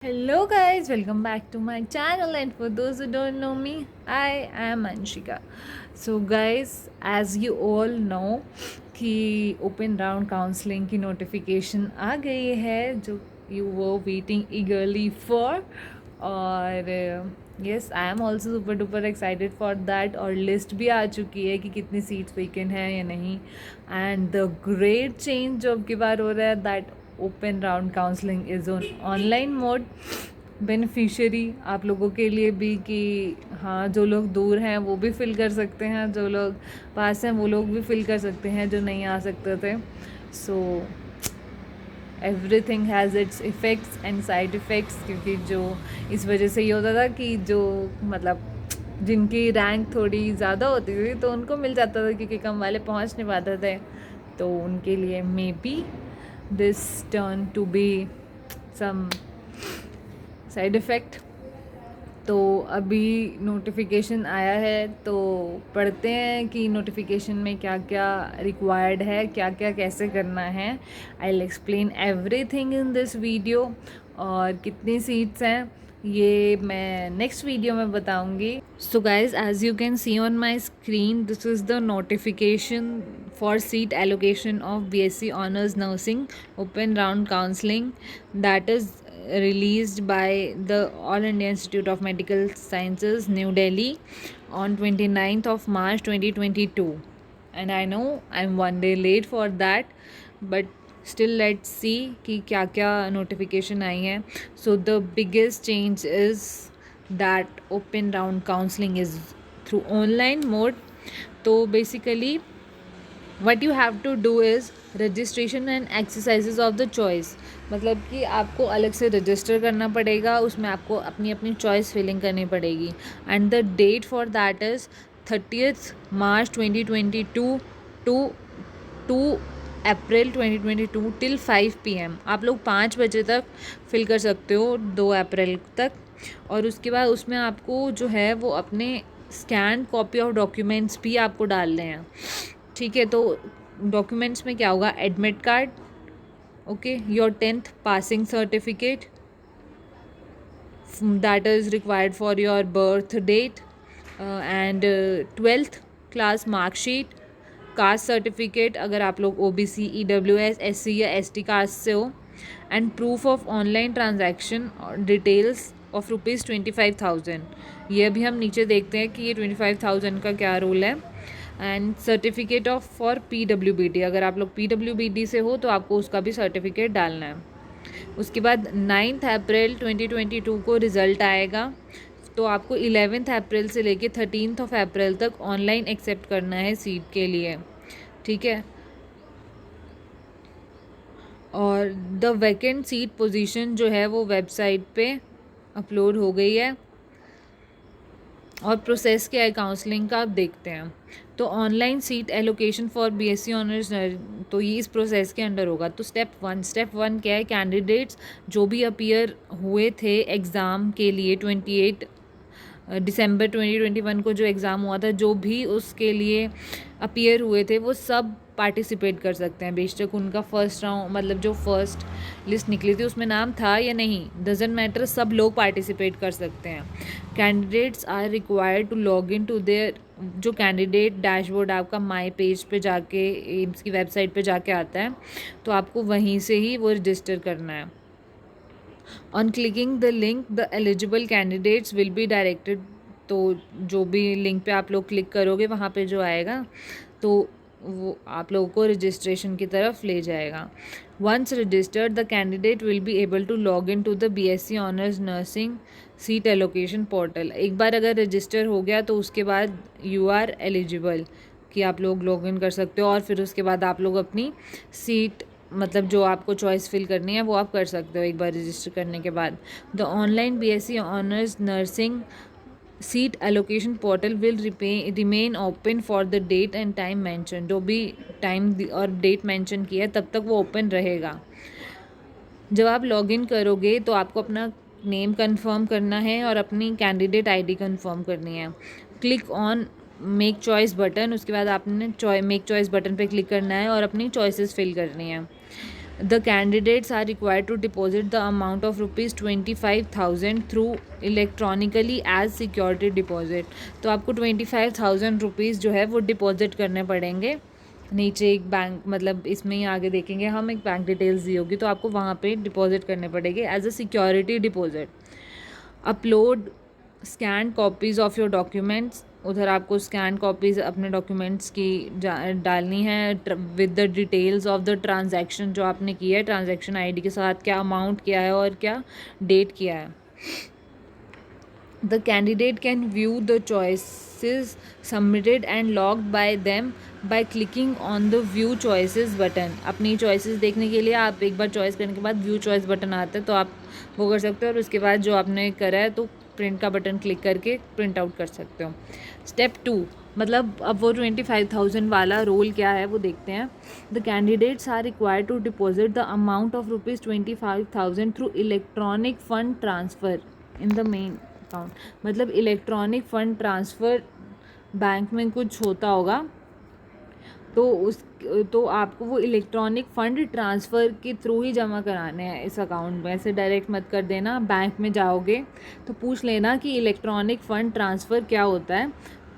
Hello guys, welcome back to my channel, and for those who don't know me, I am Anshika. So guys, as you all know कि open round counselling की notification आ गई है जो you वो waiting ईगरली for. और yes, I am also super duper excited for that. और list भी आ चुकी है कि कितनी सीट्स वेकेंट हैं या नहीं। एंड द ग्रेट चेंज जो अब की बार हो रहा है that open round counselling is on online mode. Beneficiary आप लोगों के लिए भी कि हाँ, जो लोग दूर हैं वो भी फिल कर सकते हैं, जो लोग पास हैं वो लोग भी फिल कर सकते हैं जो नहीं आ सकते थे। So everything has its effects and side effects, क्योंकि जो इस वजह से ये होता था कि जो मतलब जिनकी रैंक थोड़ी ज़्यादा होती थी तो उनको मिल जाता था, क्योंकि कम वाले पहुंच नहीं पाते थे। तो उनके लिए maybe this turn to be some side effect. तो अभी नोटिफिकेशन आया है तो पढ़ते हैं कि नोटिफिकेशन में क्या क्या रिक्वायर्ड है, क्या क्या कैसे करना है। I will explain everything in this video. और कितनी सीट्स हैं ये मैं नेक्स्ट वीडियो में बताऊंगी। So guys, as you can see on my screen, this is the notification for seat allocation of BSc honours nursing open round counselling that is released by the All India Institute of Medical Sciences, New Delhi, on 29th of March 2022. And I know I'm one day late for that, but still let's see कि क्या क्या notification आई है. So the biggest change is that open round counseling is through online mode. तो basically what you have to do is registration and exercises of the choice. मतलब कि आपको अलग से रजिस्टर करना पड़ेगा, उसमें आपको अपनी अपनी चॉइस फिलिंग करनी पड़ेगी। And the date for that is 30th March 2022 to 2 April 2022 till 5 PM। आप लोग 5 बजे तक फिल कर सकते हो, 2 अप्रैल तक। और उसके बाद उसमें आपको जो है वो अपने स्कैन कॉपी ऑफ डॉक्यूमेंट्स भी आपको डालने हैं। ठीक है, तो डॉक्यूमेंट्स में क्या होगा? Admit card, okay, your 10th passing certificate that is required for your birth date, and 12th class marksheet, caste certificate अगर आप लोग OBC, EWS, SC या ST कास्ट से हो, and proof of online transaction details of ₹25,000। ये अभी हम नीचे देखते हैं कि ये 25,000 का क्या रूल है। And certificate of for PWBD, अगर आप लोग PWBD से हो तो आपको उसका भी सर्टिफिकेट डालना है। उसके बाद 9 अप्रैल 2022 को रिज़ल्ट आएगा, तो आपको 11 अप्रैल से लेके 13 अप्रैल तक ऑनलाइन एक्सेप्ट करना है सीट के लिए। ठीक है, और द वैकेंट सीट पोजीशन जो है वो वेबसाइट पे अपलोड हो गई है। और प्रोसेस क्या है काउंसलिंग का, आप देखते हैं। तो online seat allocation for BSc honours, तो ये इस प्रोसेस के अंडर होगा। तो स्टेप वन क्या है? कैंडिडेट्स जो भी अपीयर हुए थे एग्ज़ाम के लिए 28 दिसंबर 2021 को जो एग्ज़ाम हुआ था, जो भी उसके लिए अपीयर हुए थे वो सब पार्टिसिपेट कर सकते हैं, बेशक उनका फर्स्ट राउंड मतलब जो फर्स्ट लिस्ट निकली थी उसमें नाम था या नहीं, डजेंट मैटर, सब लोग पार्टिसिपेट कर सकते हैं। Candidates are required to log in to their, जो कैंडिडेट डैशबोर्ड आपका माई पेज पे जाके एम्स की वेबसाइट पे जाके आता है, तो आपको वहीं से ही वो रजिस्टर करना है। On clicking the link the eligible candidates will be directed, तो जो भी लिंक पे आप लोग क्लिक करोगे वहाँ पे जो आएगा तो वो आप लोगों को रजिस्ट्रेशन की तरफ ले जाएगा। Once registered the candidate will be able to log in to the BSc honours nursing seat allocation portal. एक बार अगर रजिस्टर हो गया तो उसके बाद यू आर एलिजिबल कि आप लोग लॉग इन कर सकते हो, और फिर उसके बाद आप लोग अपनी सीट मतलब जो आपको चॉइस फिल करनी है वो आप कर सकते हो एक बार रजिस्टर करने के बाद। The online BSc honours nursing seat allocation portal will remain open for the date and time mention, जो भी टाइम और डेट मेंशन किया है तब तक वो ओपन रहेगा। जब आप लॉगिन करोगे तो आपको अपना नेम कंफर्म करना है और अपनी कैंडिडेट ID कंफर्म करनी है। Click on make choice button, उसके बाद आपने मेक चॉइस बटन पे क्लिक करना है और अपनी चॉइसेस फिल करनी है। The candidates are required to deposit the amount of rupees 25,000 through electronically as security deposit. तो आपको 25,000 रुपीज़ जो है वो डिपॉजिट करने पड़ेंगे. नीचे एक बैंक, मतलब इसमें ही आगे देखेंगे हम, एक बैंक डिटेल्स दी होगी तो आपको वहाँ पे डिपॉजिट करने पड़ेंगे as a security deposit. Upload scan copies of your documents. उधर आपको स्कैन कॉपीज़ अपने डॉक्यूमेंट्स की डालनी है with the details of the transaction जो आपने किया है, ट्रांजैक्शन आईडी के साथ क्या अमाउंट किया है और क्या डेट किया है. The candidate can view the choices submitted and logged bye them by clicking on the view choices button. अपनी चॉइसेस देखने के लिए आप एक बार चॉइस करने के बाद व्यू चॉइस बटन आता है तो आप वो कर सकते हो, और उसके बाद जो आपने करा है तो प्रिंट का बटन क्लिक करके प्रिंट आउट कर सकते हो. स्टेप 2, मतलब अब वो 25,000 वाला रोल क्या है वो देखते हैं. The candidates are required to deposit the amount of rupees 25,000 through electronic fund transfer in the main account. मतलब इलेक्ट्रॉनिक फ़ंड ट्रांसफ़र बैंक में कुछ होता होगा तो आपको वो इलेक्ट्रॉनिक फ़ंड ट्रांसफ़र के थ्रू ही जमा कराने हैं इस अकाउंट में. ऐसे डायरेक्ट मत कर देना. बैंक में जाओगे तो पूछ लेना कि इलेक्ट्रॉनिक फ़ंड ट्रांसफ़र क्या होता है,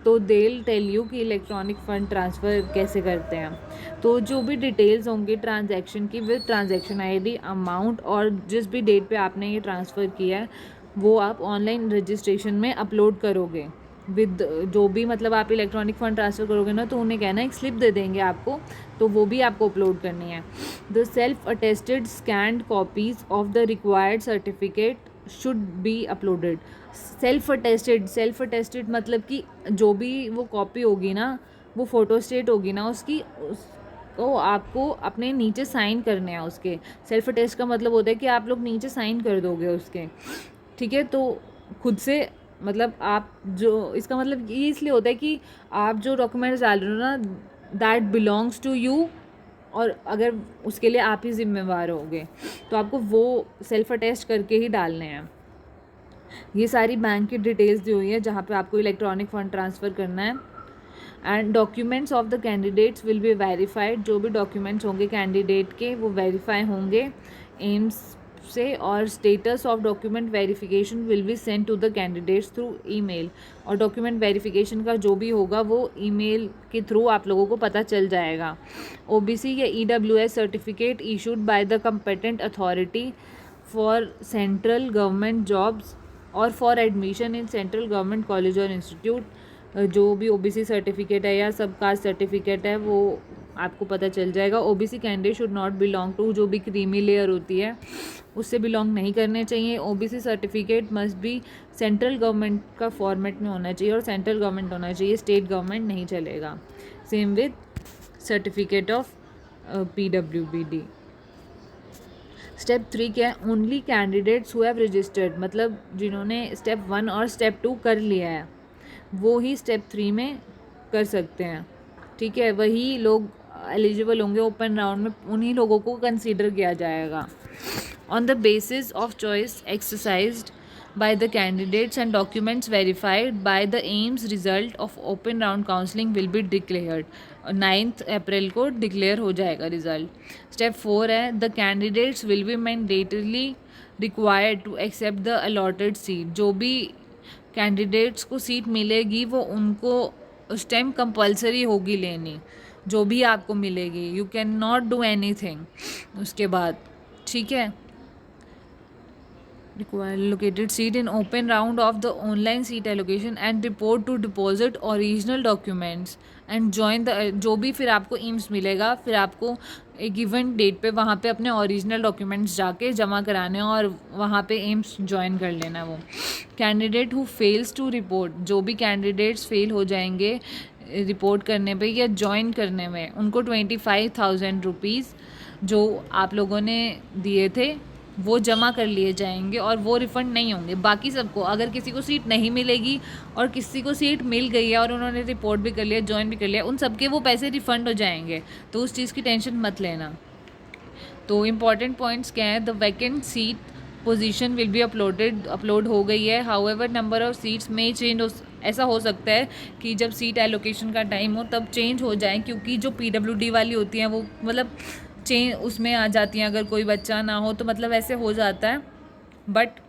तो देल टेल यू कि इलेक्ट्रॉनिक फ़ंड ट्रांसफ़र कैसे करते हैं. तो जो भी डिटेल्स होंगी ट्रांजैक्शन की विद ट्रांजैक्शन आईडी, अमाउंट और जिस भी डेट पे आपने ये ट्रांसफ़र किया है वो आप ऑनलाइन रजिस्ट्रेशन में अपलोड करोगे विद जो भी, मतलब आप इलेक्ट्रॉनिक फ़ंड ट्रांसफ़र करोगे ना तो उन्हें कहना एक स्लिप दे देंगे आपको, तो वो भी आपको अपलोड करनी है. The self attested scanned copies of the required certificate should be uploaded. Self attested मतलब कि जो भी वो कॉपी होगी ना, वो फ़ोटोस्टेट होगी ना उसकी, तो आपको अपने नीचे साइन करने हैं उसके. सेल्फ अटेस्ट का मतलब होता है कि आप लोग नीचे साइन कर दोगे उसके, ठीक है. तो खुद से, मतलब आप जो, इसका मतलब ये इसलिए होता है कि आप जो डॉक्यूमेंट्स डाल रहे हो ना दैट बिलोंग्स टू यू, और अगर उसके लिए आप ही जिम्मेवार होगे तो आपको वो सेल्फ अटेस्ट करके ही डालने हैं. ये सारी बैंक की डिटेल्स दी हुई है जहाँ पे आपको इलेक्ट्रॉनिक फ़ंड ट्रांसफ़र करना है. And documents of the candidates will be verified. जो भी डॉक्यूमेंट्स होंगे कैंडिडेट के वो वेरीफाई होंगे एम्स से, और status of document verification will be send to the candidates through email. और डॉक्यूमेंट वेरिफिकेशन का जो भी होगा वो ईमेल के थ्रू आप लोगों को पता चल जाएगा. ओबीसी या EWS certificate issued by the competent authority for central government jobs और for admission in central government college और इंस्टीट्यूट. जो भी ओबीसी सर्टिफिकेट है या सब कास्ट सर्टिफिकेट है वो आपको पता चल जाएगा. OBC candidate should not belong to, जो भी क्रीमी लेयर होती है उससे बिलोंग नहीं करने चाहिए. OBC certificate must be central government का फॉर्मेट में होना चाहिए और सेंट्रल गवर्नमेंट होना चाहिए, स्टेट गवर्नमेंट नहीं चलेगा. Same with certificate of PWBD. Step 3 क्या है? Only candidates who have registered, मतलब जिन्होंने स्टेप 1 और स्टेप 2 कर लिया है वो ही स्टेप 3 में कर सकते हैं, ठीक है. वही लोग एलिजिबल होंगे ओपन राउंड में, उन्हीं लोगों को कंसीडर किया जाएगा. On the basis of choice exercised by the candidates and documents verified by the AIMS result of open round counseling will be declared. 9 April को डिक्लेयर हो जाएगा रिजल्ट. स्टेप 4 है the candidates will be mandatorily required to accept the allotted seat. जो भी candidates को seat मिलेगी वो उनको उस टाइम कंपल्सरी होगी लेनी, जो भी आपको मिलेगी. You can not do anything उसके बाद, ठीक है. Require located seat in open round of the online seat allocation and report to deposit original documents and join the जो भी फिर आपको एम्स मिलेगा, फिर आपको एक गिवन डेट पे वहाँ पे अपने ओरिजिनल डॉक्यूमेंट्स जाके जमा कराने और वहाँ पे एम्स ज्वाइन कर लेना. वो candidate who fails to report, जो भी कैंडिडेट्स फेल हो जाएंगे रिपोर्ट करने पे या ज्वाइन करने में, उनको 25,000 रुपीज़ जो आप लोगों ने दिए थे वो जमा कर लिए जाएंगे और वो रिफ़ंड नहीं होंगे. बाकी सबको, अगर किसी को सीट नहीं मिलेगी और किसी को सीट मिल गई है और उन्होंने रिपोर्ट भी कर लिया, ज्वाइन भी कर लिया, उन सबके वो पैसे रिफ़ंड हो जाएंगे, तो उस चीज़ की टेंशन मत लेना. तो इम्पॉर्टेंट पॉइंट्स क्या हैं? The vacant seat position will be upload हो गई है. हाउएवर नंबर ऑफ सीट्स में चेंज हो, ऐसा हो सकता है कि जब सीट एलोकेशन का टाइम हो तब चेंज हो जाए, क्योंकि जो PWD वाली होती हैं वो मतलब चेंज उसमें आ जाती हैं, अगर कोई बच्चा ना हो तो मतलब ऐसे हो जाता है। बट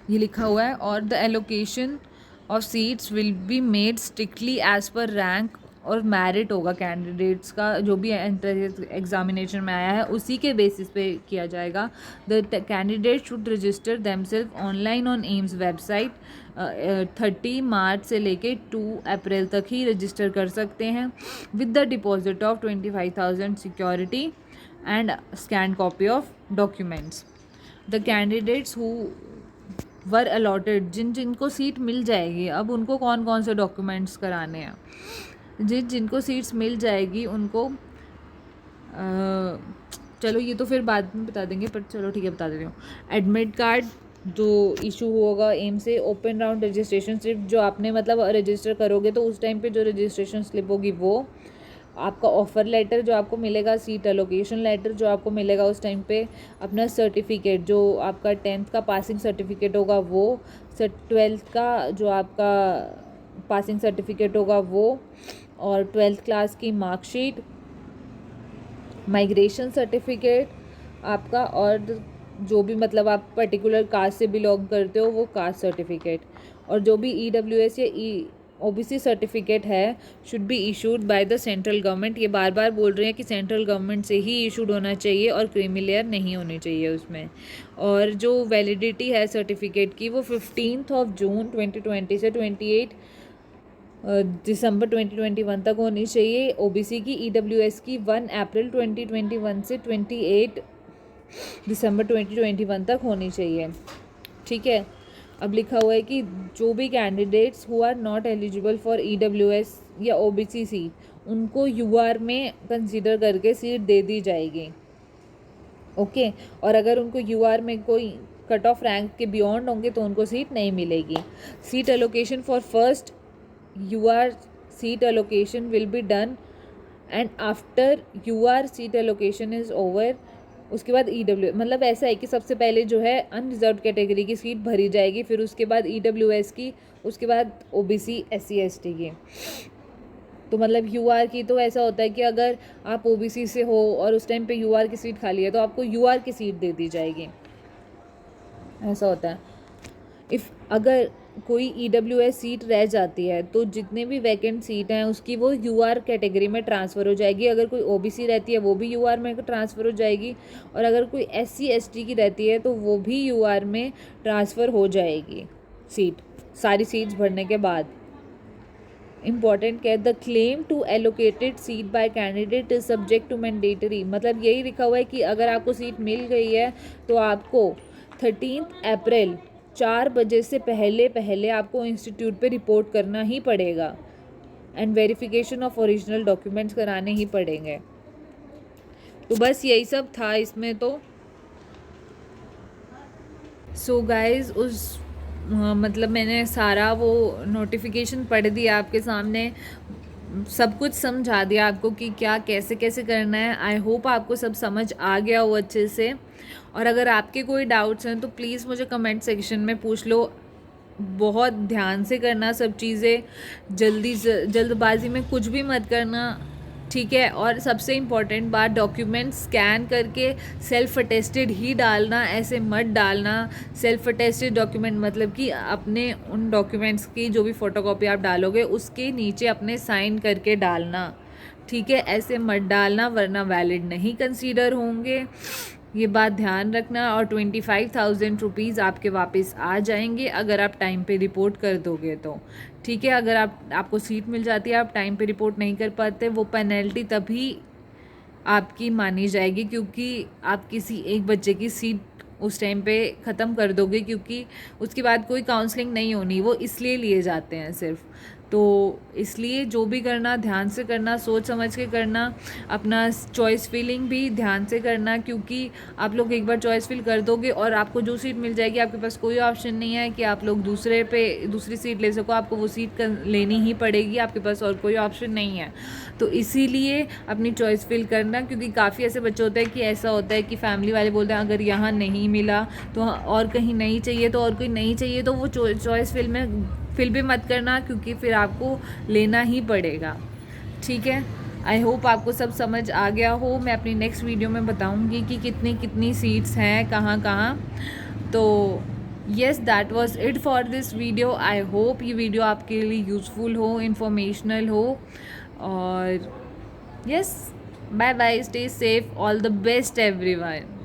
ये लिखा हुआ है, और the allocation of seats will be made strictly as per rank, और मेरिट होगा कैंडिडेट्स का, जो भी एंट्रेंस एग्जामिनेशन में आया है उसी के बेसिस पे किया जाएगा। The candidate should register themselves online on AIIMS website. 30 March से लेके 2 अप्रैल तक ही रजिस्टर कर सकते हैं, with the deposit of 25,000 security and scan copy of documents. The candidates who were allotted, जिनको सीट मिल जाएगी, अब उनको कौन कौन से डॉक्यूमेंट्स कराने हैं, जिनको सीट्स मिल जाएगी उनको चलो ये तो फिर बाद में बता देंगे, पर चलो ठीक है बता देती हूँ। एडमिट कार्ड जो इशू होगा एम से, ओपन राउंड रजिस्ट्रेशन स्लिप, जो आपने मतलब रजिस्टर करोगे तो उस टाइम पे जो रजिस्ट्रेशन स्लिप होगी वो, आपका ऑफ़र लेटर जो आपको मिलेगा, सीट एलोकेशन लेटर जो आपको मिलेगा उस टाइम पे, अपना सर्टिफिकेट जो आपका 10th का पासिंग सर्टिफिकेट होगा वो, 12th का जो आपका पासिंग सर्टिफिकेट होगा वो, और 12th क्लास की मार्कशीट, माइग्रेशन सर्टिफिकेट आपका, और जो भी मतलब आप पर्टिकुलर कास्ट से बिलोंग करते हो वो कास्ट सर्टिफिकेट, और जो भी EWS या OBC सर्टिफिकेट है should be issued by the central government. ये बार बार बोल रहे हैं कि सेंट्रल गवर्नमेंट से ही इशूड होना चाहिए और क्रीमी लेयर नहीं होनी चाहिए उसमें। और जो वैलिडिटी है सर्टिफिकेट की वो 15 जून 2020 से 28 दिसंबर 2021 तक होनी चाहिए। OBC की EWS की 1 अप्रैल 2021 से 28 दिसंबर 2021 तक होनी चाहिए, ठीक है। अब लिखा हुआ है कि जो भी candidates who are not eligible for EWS या OBC सीट, उनको UR में कंसीडर करके सीट दे दी जाएगी, ओके। और अगर उनको UR में कोई कट ऑफ रैंक के बियॉन्ड होंगे तो उनको सीट नहीं मिलेगी। Seat allocation for first UR seat allocation will be done, and after UR seat allocation is over, उसके बाद EW, मतलब ऐसा है कि सबसे पहले जो है अनरिजर्व कैटेगरी की सीट भरी जाएगी, फिर उसके बाद EWS की, उसके बाद OBC SC ST की। तो मतलब UR की तो ऐसा होता है कि अगर आप OBC से हो और उस टाइम पे UR की सीट खाली है तो आपको UR की सीट दे दी जाएगी, ऐसा होता है। इफ़ अगर कोई EWS सीट रह जाती है तो जितने भी वैकेंट सीट हैं उसकी वो UR कैटेगरी में ट्रांसफ़र हो जाएगी। अगर कोई OBC रहती है वो भी UR में ट्रांसफ़र हो जाएगी, और अगर कोई SC ST की रहती है तो वो भी UR में ट्रांसफ़र हो जाएगी सीट, सारी सीट्स भरने के बाद। इम्पॉर्टेंट क्या है, the claim to allocated seat by candidate is subject to mandatory, मतलब यही लिखा हुआ है कि अगर आपको सीट मिल गई है तो आपको 13 अप्रैल 4 बजे से पहले आपको इंस्टीट्यूट पे रिपोर्ट करना ही पड़ेगा, and verification of original documents कराने ही पड़ेंगे। तो बस यही सब था इसमें। तो सो गाइज मतलब मैंने सारा वो नोटिफिकेशन पढ़ दिया आपके सामने, सब कुछ समझा दिया आपको कि क्या कैसे कैसे करना है। आई होप आपको सब समझ आ गया हो अच्छे से, और अगर आपके कोई डाउट्स हैं तो प्लीज़ मुझे कमेंट सेक्शन में पूछ लो। बहुत ध्यान से करना सब चीज़ें, जल्दबाजी में कुछ भी मत करना, ठीक है। और सबसे इम्पॉर्टेंट बात, डॉक्यूमेंट स्कैन करके सेल्फ अटेस्टेड ही डालना, ऐसे मत डालना। सेल्फ अटेस्टेड डॉक्यूमेंट मतलब कि अपने उन डॉक्यूमेंट्स की जो भी फ़ोटोकॉपी आप डालोगे उसके नीचे अपने साइन करके डालना, ठीक है। ऐसे मत डालना वरना वैलिड नहीं कंसीडर होंगे, ये बात ध्यान रखना। और 25,000 रुपीज़ आपके वापस आ जाएंगे अगर आप टाइम पे रिपोर्ट कर दोगे तो, ठीक है। अगर आपको सीट मिल जाती है, आप टाइम पे रिपोर्ट नहीं कर पाते, वो पेनल्टी तभी आपकी मानी जाएगी क्योंकि आप किसी एक बच्चे की सीट उस टाइम पे ख़त्म कर दोगे, क्योंकि उसके बाद कोई काउंसलिंग नहीं होनी, वो इसलिए लिए जाते हैं सिर्फ। तो इसलिए जो भी करना ध्यान से करना, सोच समझ के करना, अपना चॉइस फिलिंग भी ध्यान से करना, क्योंकि आप लोग एक बार चॉइस फिल कर दोगे और आपको जो सीट मिल जाएगी, आपके पास कोई ऑप्शन नहीं है कि आप लोग दूसरी सीट ले सको, आपको वो सीट लेनी ही पड़ेगी, आपके पास और कोई ऑप्शन नहीं है। तो इसीलिए अपनी चॉइस फिल करना, क्योंकि काफ़ी ऐसे बच्चे होते हैं कि ऐसा होता है कि फैमिली वाले बोलते हैं अगर यहाँ नहीं मिला तो और कहीं नहीं चाहिए, तो और कोई नहीं चाहिए, तो वो चॉइस फिल भी मत करना, क्योंकि फिर आपको लेना ही पड़ेगा, ठीक है। आई होप आपको सब समझ आ गया हो। मैं अपनी नेक्स्ट वीडियो में बताऊंगी कि कितनी कितनी सीट्स हैं कहाँ कहाँ। तो yes, that was it for this video. I hope ये वीडियो आपके लिए यूज़फुल हो, इंफॉर्मेशनल हो। और yes, bye bye, stay safe, all the best everyone.